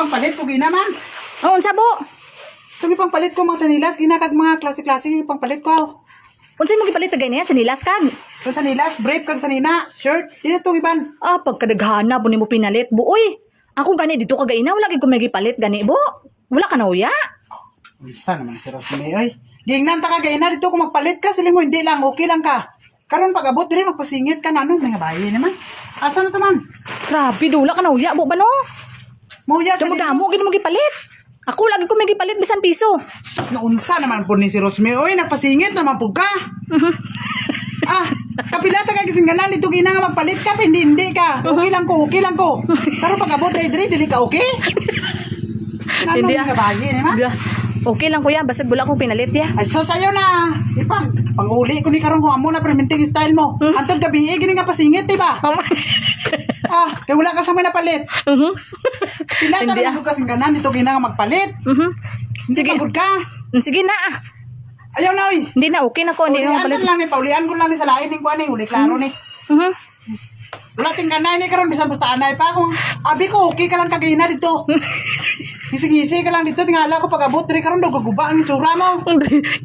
pangpalit ko ginaman. Oh, unsa bo? Ito pangpalit ko mga sanilas, ginakag mga klase-klase pangpalit ko. Unsay mo gipalit tagay niya chanilas kag? Kag sanilas, brief kag sanina, shirt, dito to iban. Ah, pagkadaghana po nimo pinalit bo. Uy, ako gani dito kagay na wala gid ko may gipalit gani bo. Wala ka na uya. Isa naman si Rosemary, oy. Gingnan ta kagay na dito kung magpalit ka, sila mo hindi lang, okay lang ka. Karon pag-abot diri magpasingit ka na ano, mga bayi naman. Asa na to man? Grabe, dula ka na uya bo ba no? Mauya sa Damo-damo gid mo gipalit. Ako lagi ko may gipalit bisan piso. sus na unsa naman po ni si Rosemary, oy, nagpasingit naman po ka. Kapilata ka gising ganan dito gina nga magpalit ka, pa hindi ka. Okay lang ko, okay lang ko. Pero pag-abot diri dili ka okay? Ano Hindi, mga bayi naman? Di, okay lang kuya, basta wala kong pinalit ya. Ay, so sa'yo na. Pang-uli ko ni karon kung amo na perminting style mo. Antod gabi, gini nga pasingit, diba? Kaya wala ka sa may napalit. Pila ka Hindi, naman kasing ganan, dito gina nga magpalit. Hindi Sige. pagod ka. Sige na. Ayaw na, oy. Hindi na okay na ko, hindi na Ulian mapalit. lang ni, paulian ko lang ni sa lain ni kuha ni, uli klaro ni. Wala ting ganay ni karon bisan basta anay pa kung abi ko okay ka lang kagina dito. Ngisi-ngisi ka lang dito tingala ko pag-abot diri karon daw gaguba ang itsura mo.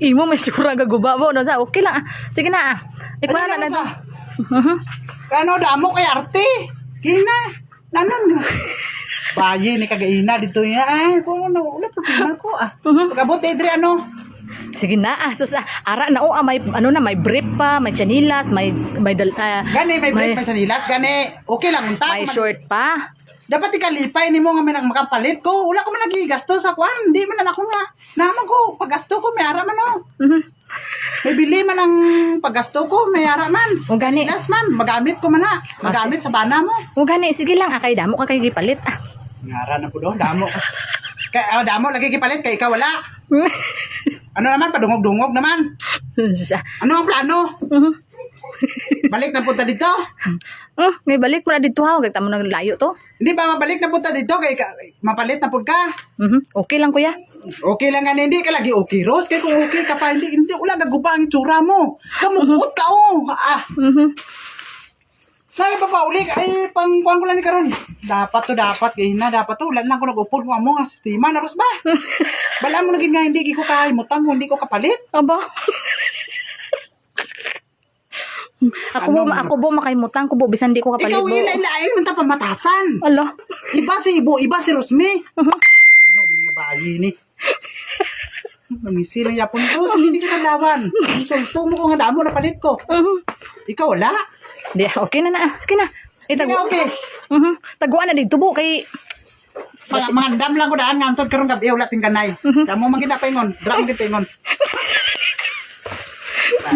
Imo may siguro gaguba mo no sa okay lang. Sige na. Ikaw Ano na sa? na. Ano damo kay arte? Kina. Nanon. Bayi ni kagaina dito ya. Ay, kung ano ulit pagkima ko Pag-abot diri ano? Sige na. Sus ara na may ano na may brief pa, may chanilas, may Gani may break pa sa nilas gani. Okay lang unta. may short pa. Dapat ikalipay nimo nga may makapalit ko. Wala ko man nagigasto sa kwan. Hindi man ako nga. Naman ko paggasto ko may ara man May bili man ang paggasto ko, may ara man. O gani. Nilas man, magamit ko man na. Magamit sa bana mo. O gani sige lang akay damo ka kay gipalit. Ngara na po doon, damo. Kaya damo lagi kipalit kay ikaw wala. Ano naman padungog-dungog naman. Ano ang plano? Balik na punta dito? May balik mo na dito ha, kay tamo nang layo to. Hindi ba mabalik na punta dito kay mapalit na pud ka? Okay lang kuya. Okay lang nga hindi ka lagi okay Rose kay kung okay ka pa hindi wala gaguba ang tsura mo. Kamugot ka Say pa uli ay pangkuan ko lang ni karon. Dapat kay na dapat to ulan lang ko nag-upod mo amo nga sistema na Rose ba? Bala mo naging nga hindi ko kahimutang hindi ko kapalit. Aba. Ako bo makaimutang ko bo bisan di ko kapalit Ikaw bo. ilain man ta pamatasan. Ala. Iba si Ibo, iba si Rosme. Ano man nga bayi ni. Namisi lang yapon ko, hindi ka lawan. Sulto mo ko nga damo na palit ko. Ikaw wala. Di okay na. Sige na. Hindi nga okay. Taguan na dito bo kay Mga dam lang ko daan nga antod karon gabi wala ting kanay. Damo man gid na paingon, dram gid paingon.